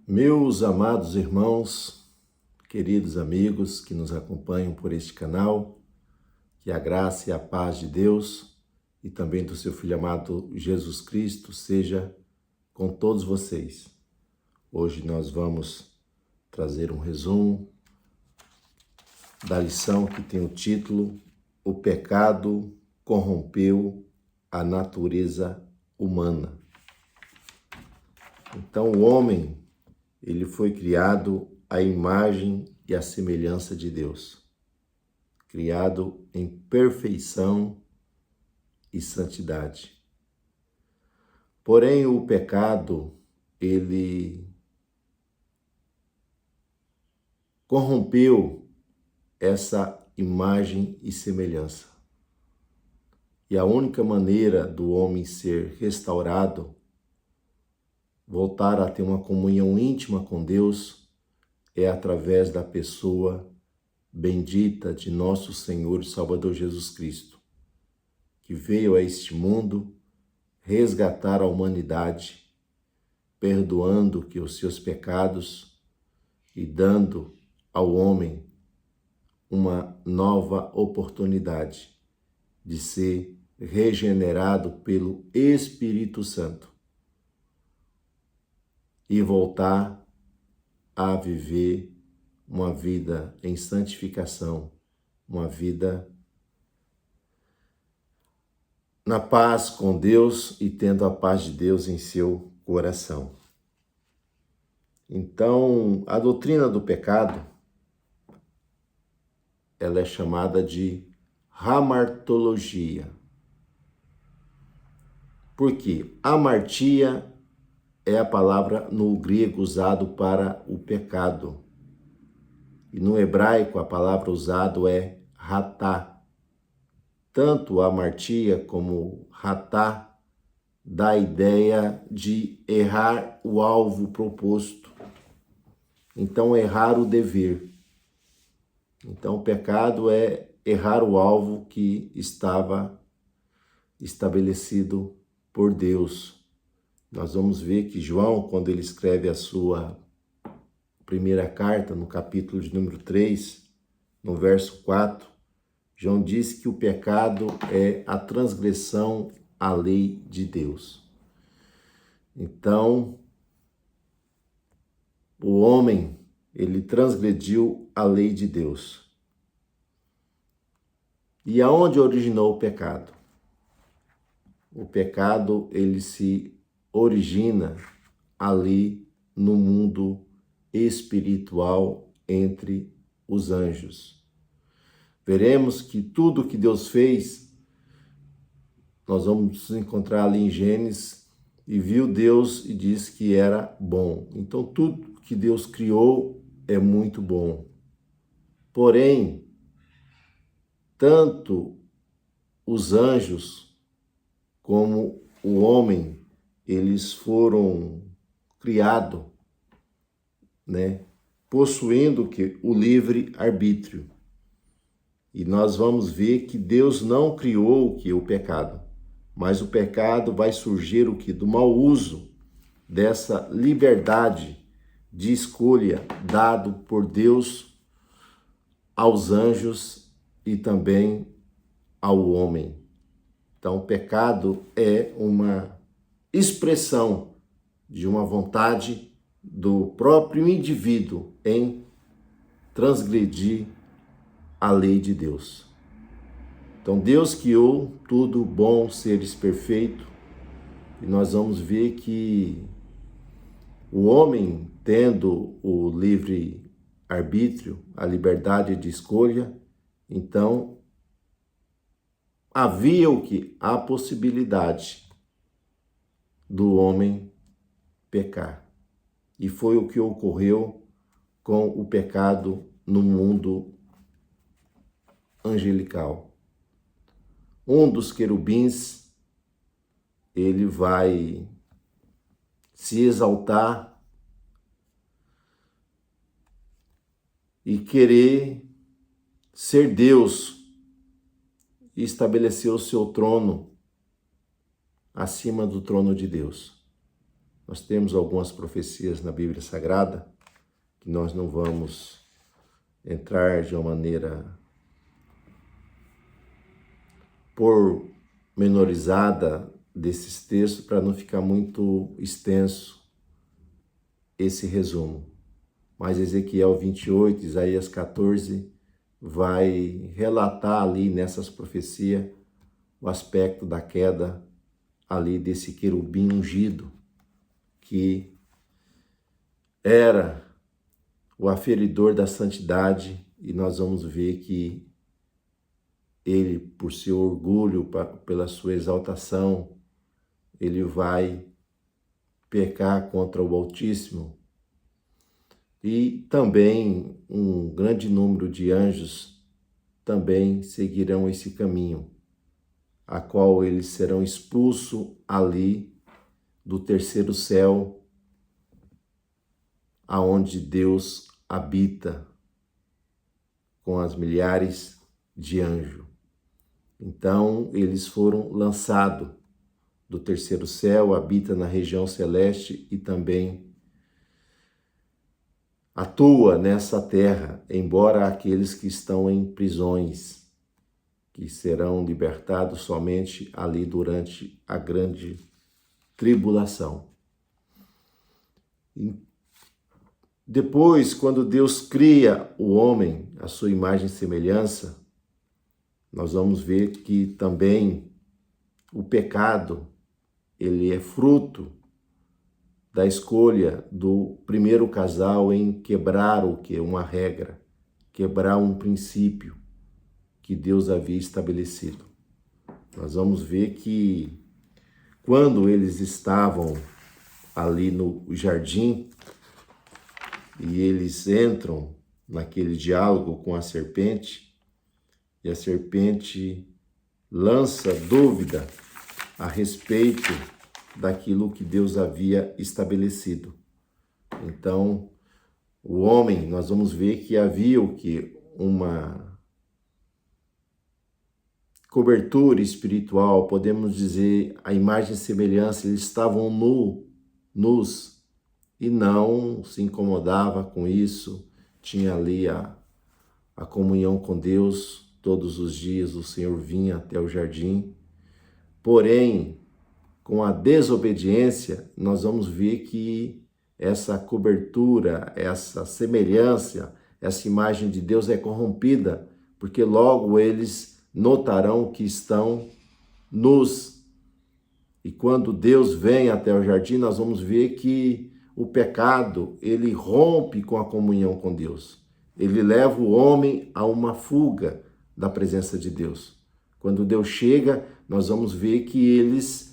Meus amados irmãos, queridos amigos que nos acompanham por este canal, que a graça e a paz de Deus e também do seu Filho amado Jesus Cristo seja com todos vocês. Hoje nós vamos trazer um resumo da lição que tem o título O pecado corrompeu a natureza humana. Então o homem, ele foi criado à imagem e à semelhança de Deus, criado em perfeição e santidade. Porém, o pecado, ele corrompeu essa imagem e semelhança. E a única maneira do homem ser restaurado, voltar a ter uma comunhão íntima com Deus, é através da pessoa bendita de nosso Senhor e Salvador Jesus Cristo, que veio a este mundo resgatar a humanidade, perdoando que os seus pecados e dando ao homem uma nova oportunidade de ser regenerado pelo Espírito Santo e voltar a viver uma vida em santificação, uma vida na paz com Deus e tendo a paz de Deus em seu coração. Então, a doutrina do pecado, ela é chamada de hamartologia. Por quê? Hamartia é a palavra no grego usado para o pecado. E no hebraico a palavra usada é ratá. Tanto hamartia como ratá dá a ideia de errar o alvo proposto. Então, errar o dever. Então, o pecado é errar o alvo que estava estabelecido por Deus. Nós vamos ver que João, quando ele escreve a sua primeira carta, no capítulo de número 3, no verso 4, João diz que o pecado é a transgressão à lei de Deus. Então, o homem, ele transgrediu a lei de Deus. E aonde originou o pecado? O pecado, ele se origina ali no mundo espiritual entre os anjos. Veremos que tudo que Deus fez, nós vamos encontrar ali em Gênesis, e viu Deus e disse que era bom. Então tudo que Deus criou é muito bom. Porém, tanto os anjos como o homem, eles foram criados, possuindo o livre arbítrio. E nós vamos ver que Deus não criou o pecado, mas o pecado vai surgir do mau uso dessa liberdade de escolha dado por Deus aos anjos e também ao homem. Então, o pecado é uma expressão de uma vontade do próprio indivíduo em transgredir a lei de Deus. Então, Deus criou tudo bom, seres perfeitos, e nós vamos ver que o homem, tendo o livre arbítrio, a liberdade de escolha, então havia a possibilidade do homem pecar. E foi o que ocorreu com o pecado no mundo angelical. Um dos querubins, ele vai se exaltar e querer ser Deus e estabelecer o seu trono acima do trono de Deus. Nós temos algumas profecias na Bíblia Sagrada que nós não vamos entrar de uma maneira pormenorizada desses textos para não ficar muito extenso esse resumo. Mas Ezequiel 28, Isaías 14 vai relatar ali nessas profecias o aspecto da queda ali desse querubim ungido, que era o aferidor da santidade, e nós vamos ver que ele, por seu orgulho, pela sua exaltação, ele vai pecar contra o Altíssimo. E também um grande número de anjos também seguirão esse caminho, a qual eles serão expulsos ali do terceiro céu, aonde Deus habita com as milhares de anjos. Então, eles foram lançados do terceiro céu, habita na região celeste e também atua nessa terra, embora aqueles que estão em prisões, que serão libertados somente ali durante a grande tribulação. E depois, quando Deus cria o homem, a sua imagem e semelhança, nós vamos ver que também o pecado, ele é fruto da escolha do primeiro casal em quebrar o que? Uma regra, quebrar um princípio que Deus havia estabelecido. Nós vamos ver que quando eles estavam ali no jardim e eles entram naquele diálogo com a serpente, e a serpente lança dúvida a respeito daquilo que Deus havia estabelecido. Então, o homem, nós vamos ver que havia o que? Uma cobertura espiritual, podemos dizer, a imagem e semelhança, eles estavam nus e não se incomodava com isso, tinha ali a comunhão com Deus, todos os dias o Senhor vinha até o jardim, porém, com a desobediência, nós vamos ver que essa cobertura, essa semelhança, essa imagem de Deus é corrompida, porque logo eles notarão que estão nus. E quando Deus vem até o jardim, nós vamos ver que o pecado, ele rompe com a comunhão com Deus. Ele leva o homem a uma fuga da presença de Deus. Quando Deus chega, nós vamos ver que eles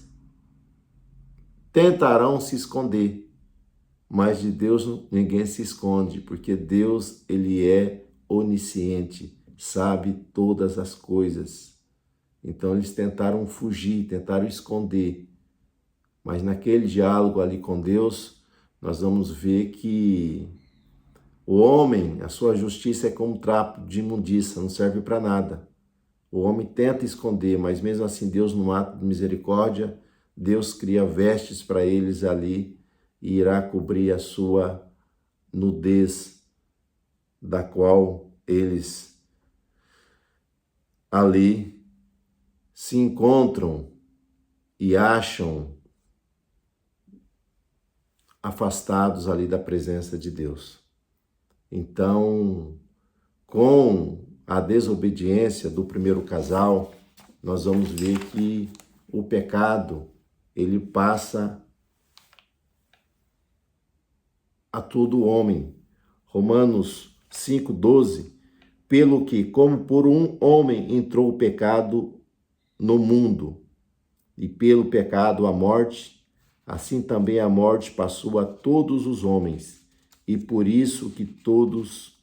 tentarão se esconder, mas de Deus ninguém se esconde, porque Deus, ele é onisciente, sabe todas as coisas. Então eles tentaram fugir, tentaram esconder, mas naquele diálogo ali com Deus, nós vamos ver que o homem, a sua justiça é como trapo de imundícia, não serve para nada. O homem tenta esconder, mas mesmo assim Deus, no ato de misericórdia, Deus cria vestes para eles ali e irá cobrir a sua nudez, da qual eles ali se encontram e acham afastados ali da presença de Deus. Então, com a desobediência do primeiro casal, nós vamos ver que o pecado, ele passa a todo homem. Romanos 5,12, pelo que, como por um homem entrou o pecado no mundo, e pelo pecado a morte, assim também a morte passou a todos os homens, e por isso que todos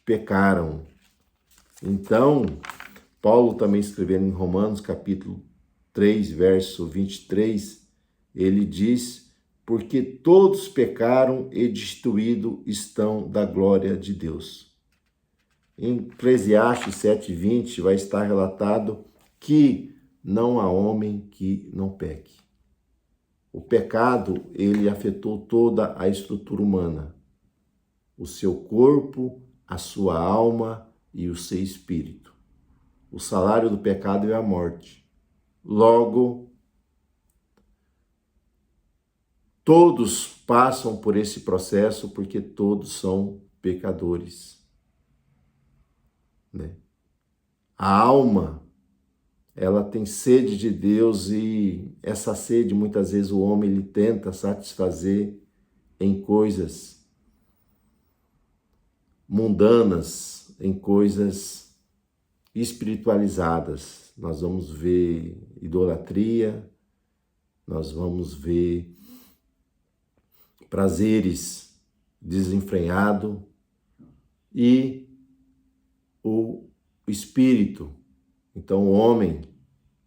pecaram. Então, Paulo também escrevendo em Romanos capítulo 3, verso 23, ele diz, porque todos pecaram e destituídos estão da glória de Deus. Em Eclesiastes 7,20 vai estar relatado que não há homem que não peque. O pecado, ele afetou toda a estrutura humana, o seu corpo, a sua alma e o seu espírito. O salário do pecado é a morte. Logo, todos passam por esse processo porque todos são pecadores, né? A alma, ela tem sede de Deus e essa sede muitas vezes o homem ele tenta satisfazer em coisas mundanas, em coisas espiritualizadas. Nós vamos ver idolatria, nós vamos ver prazeres desenfreados e o espírito. Então o homem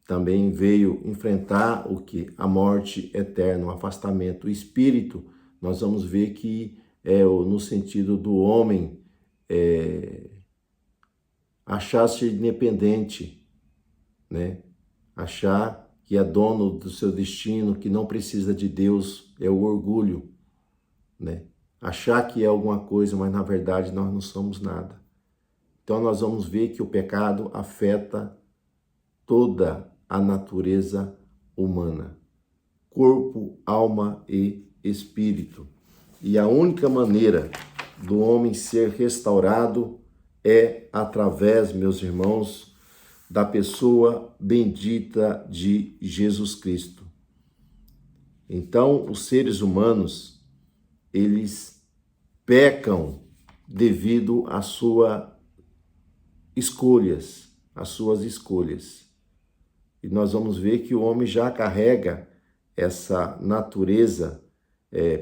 também veio enfrentar o que? A morte eterna, o afastamento. O espírito, nós vamos ver que é no sentido do homem achar-se independente, né? Achar que é dono do seu destino, que não precisa de Deus, é o orgulho, né? Achar que é alguma coisa, mas na verdade nós não somos nada. Então nós vamos ver que o pecado afeta toda a natureza humana, corpo, alma e espírito. E a única maneira do homem ser restaurado é através, meus irmãos, da pessoa bendita de Jesus Cristo. Então, os seres humanos, eles pecam devido às suas escolhas. E nós vamos ver que o homem já carrega essa natureza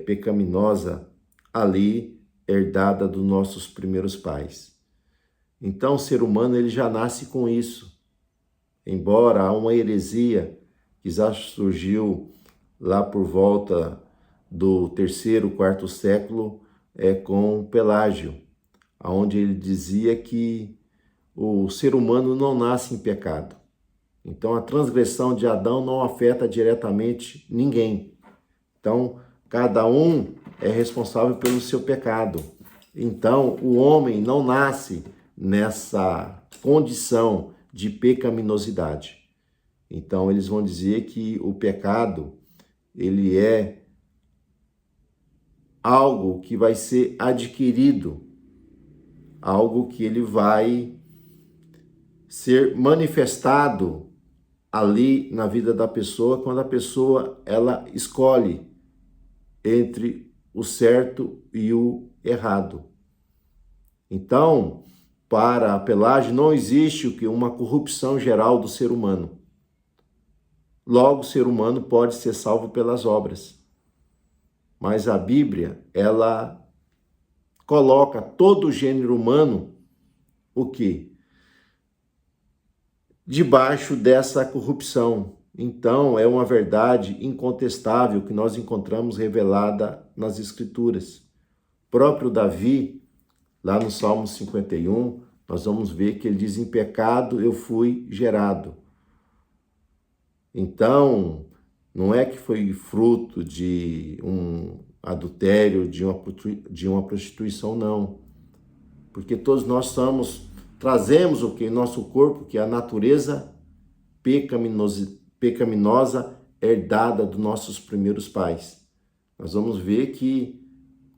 pecaminosa ali, herdada dos nossos primeiros pais. Então, o ser humano ele já nasce com isso. Embora há uma heresia que já surgiu lá por volta do 3º, 4º século, com Pelágio, onde ele dizia que o ser humano não nasce em pecado. Então, a transgressão de Adão não afeta diretamente ninguém. Então, cada um é responsável pelo seu pecado. Então, o homem não nasce nessa condição de pecaminosidade. Então, eles vão dizer que o pecado, ele é algo que vai ser adquirido, algo que ele vai ser manifestado ali na vida da pessoa, quando a pessoa ela escolhe entre o certo e o errado. Então, para Pelágio, não existe o que uma corrupção geral do ser humano. Logo, o ser humano pode ser salvo pelas obras. Mas a Bíblia, ela coloca todo o gênero humano, o quê? Debaixo dessa corrupção. Então, é uma verdade incontestável que nós encontramos revelada nas Escrituras. O próprio Davi, lá no Salmo 51, nós vamos ver que ele diz: em pecado eu fui gerado. Então, não é que foi fruto de um adultério, de uma prostituição, não. Porque todos nós trazemos o que em nosso corpo, que é a natureza pecaminosa herdada dos nossos primeiros pais. Nós vamos ver que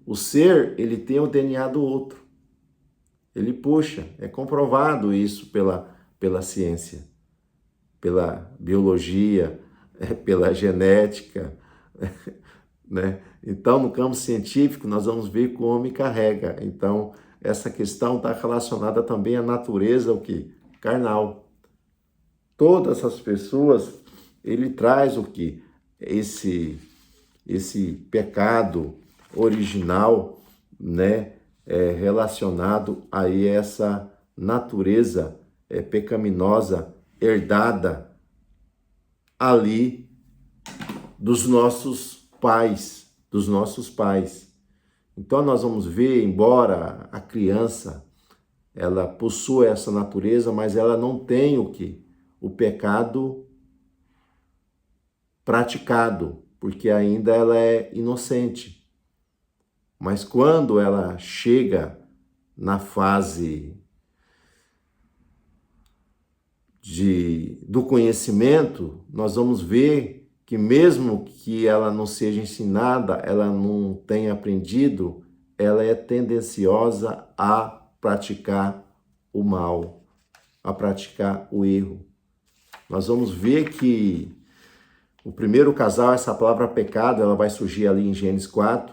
o ser, ele tem o DNA do outro. Ele puxa, é comprovado isso pela ciência, pela biologia, pela genética, né? Então, no campo científico, nós vamos ver que o homem carrega. Então, essa questão está relacionada também à natureza, o quê? Carnal. Todas essas pessoas, ele traz o quê? Esse pecado original, né? Relacionado a essa natureza pecaminosa herdada ali dos nossos pais, Então nós vamos ver, embora a criança ela possua essa natureza, mas ela não tem o quê? O pecado praticado, porque ainda ela é inocente. Mas quando ela chega na fase do conhecimento, nós vamos ver que mesmo que ela não seja ensinada, ela não tenha aprendido, ela é tendenciosa a praticar o mal, a praticar o erro. Nós vamos ver que o primeiro casal, essa palavra pecado, ela vai surgir ali em Gênesis 4.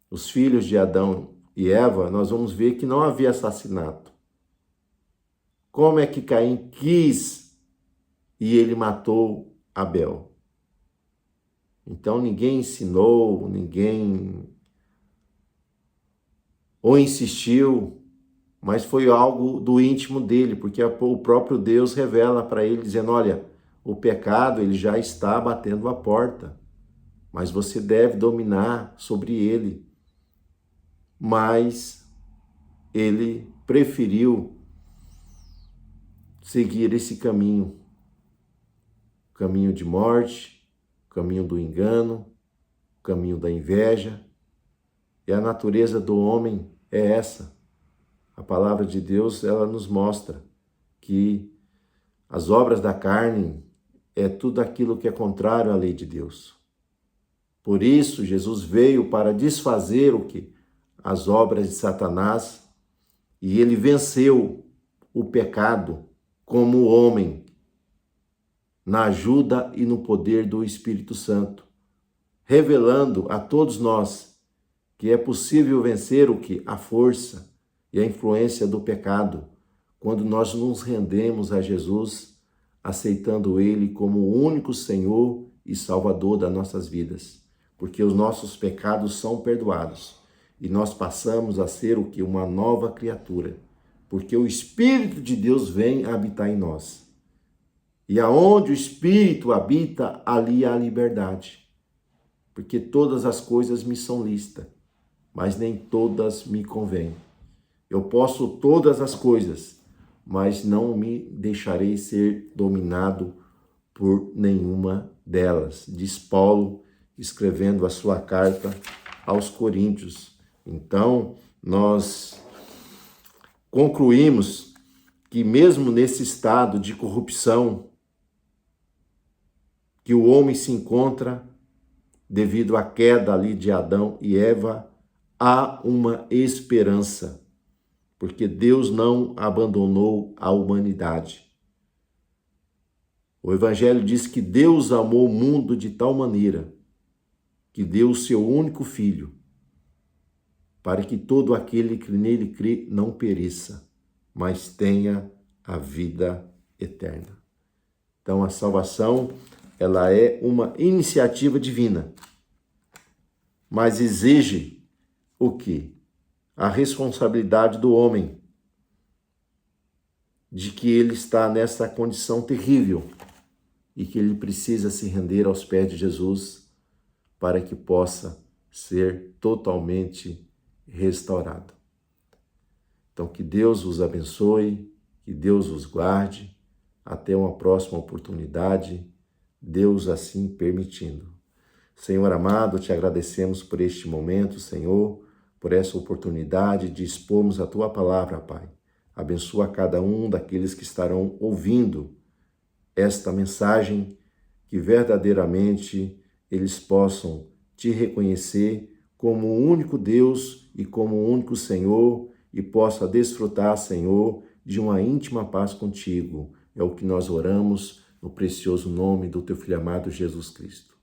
Os filhos de Adão e Eva, nós vamos ver que não havia assassinato. Como é que Caim quis e ele matou Abel? Então ninguém ensinou, ninguém ou insistiu, mas foi algo do íntimo dele, porque o próprio Deus revela para ele, dizendo, olha, o pecado ele já está batendo a porta, mas você deve dominar sobre ele. Mas ele preferiu seguir esse caminho, caminho de morte, caminho do engano, caminho da inveja. E a natureza do homem é essa. A palavra de Deus, ela nos mostra que as obras da carne é tudo aquilo que é contrário à lei de Deus. Por isso, Jesus veio para desfazer o quê? As obras de Satanás, e ele venceu o pecado como homem, na ajuda e no poder do Espírito Santo, revelando a todos nós que é possível vencer o que? A força e a influência do pecado, quando nós nos rendemos a Jesus, aceitando Ele como o único Senhor e Salvador das nossas vidas, porque os nossos pecados são perdoados e nós passamos a ser o que? Uma nova criatura, porque o Espírito de Deus vem habitar em nós. E aonde o Espírito habita, ali há liberdade, porque todas as coisas me são lícitas, mas nem todas me convêm. Eu posso todas as coisas, mas não me deixarei ser dominado por nenhuma delas, diz Paulo, escrevendo a sua carta aos Coríntios. Então, nós concluímos que mesmo nesse estado de corrupção que o homem se encontra devido à queda ali de Adão e Eva, há uma esperança, porque Deus não abandonou a humanidade. O Evangelho diz que Deus amou o mundo de tal maneira que deu o seu único Filho, para que todo aquele que nele crê não pereça, mas tenha a vida eterna. Então, a salvação, ela é uma iniciativa divina, mas exige o quê? A responsabilidade do homem, de que ele está nessa condição terrível e que ele precisa se render aos pés de Jesus para que possa ser totalmente restaurado. Então, que Deus os abençoe, que Deus os guarde, até uma próxima oportunidade, Deus assim permitindo. Senhor amado, te agradecemos por este momento, Senhor, por essa oportunidade de expormos a Tua palavra, Pai. Abençoa cada um daqueles que estarão ouvindo esta mensagem, que verdadeiramente eles possam Te reconhecer como o único Deus e como o único Senhor e possa desfrutar, Senhor, de uma íntima paz contigo. É o que nós oramos no precioso nome do Teu Filho amado Jesus Cristo.